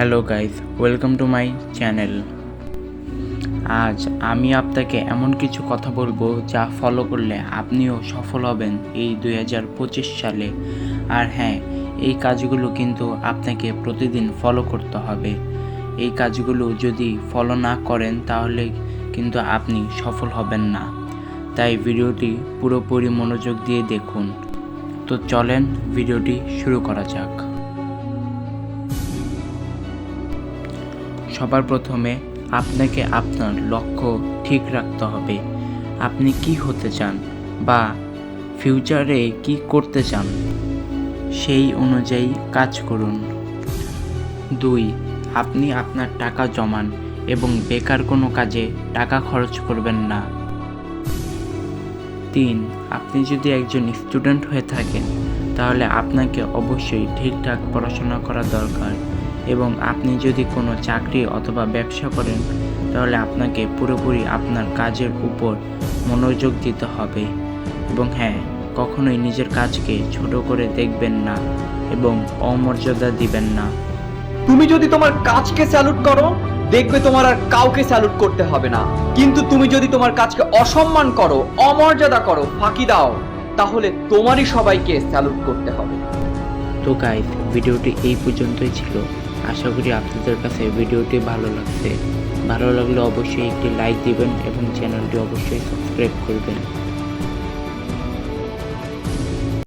Hello guys, welcome to my channel. আজ আমি আপনাকে এমন কিছু কথা বলবো যা ফলো করলে আপনিও সফল হবেন এই 2025 সালে। আর হ্যাঁ, এই কাজগুলো কিন্তু আপনাকে প্রতিদিন ফলো করতে হবে। এই কাজগুলো যদি ফলো না করেন তাহলে কিন্তু আপনি সফল হবেন না। তাই ভিডিওটি পুরোপুরি মনোযোগ দিয়ে দেখুন। তো চলেন ভিডিওটি শুরু করা যাক। সবার প্রথমে আপনাকে আপনার লক্ষ্য ঠিক রাখতে হবে। আপনি কি হতে চান বা ফিউচারে কি করতে চান, সেই অনুযায়ী কাজ করুন। 2. আপনি আপনার টাকা জমান এবং বেকার কোনো কাজে টাকা খরচ করবেন না। 3. আপনি যদি একজন স্টুডেন্ট হয়ে থাকেন তাহলে আপনাকে অবশ্যই ঠিকঠাক পড়াশোনা করা দরকার, এবং আপনি যদি কোনো চাকরি অথবা ব্যবসা করেন তাহলে আপনাকে পুরোপুরি আপনার কাজের উপর মনোযোগ দিতে হবে। এবং হ্যাঁ, কখনোই নিজের কাজকে ছোট করে দেখবেন না এবং অমর্যাদা দিবেন না। তুমি যদি তোমার কাজকে স্যালুট করো, দেখবে তোমার আর কাউকে স্যালুট করতে হবে না। কিন্তু তুমি যদি তোমার কাজকে অসম্মান করো, অমর্যাদা করো, ফাঁকি দাও, তাহলে তোমারই সবাইকে স্যালুট করতে হবে। তো গাইস, ভিডিওটি এই পর্যন্তই ছিল। আশা করি আপনাদের কাছে ভিডিওটি ভালো লাগছে। ভালো লাগলে অবশ্যই একটি লাইক দিবেন এবং চ্যানেলটি অবশ্যই সাবস্ক্রাইব করবেন।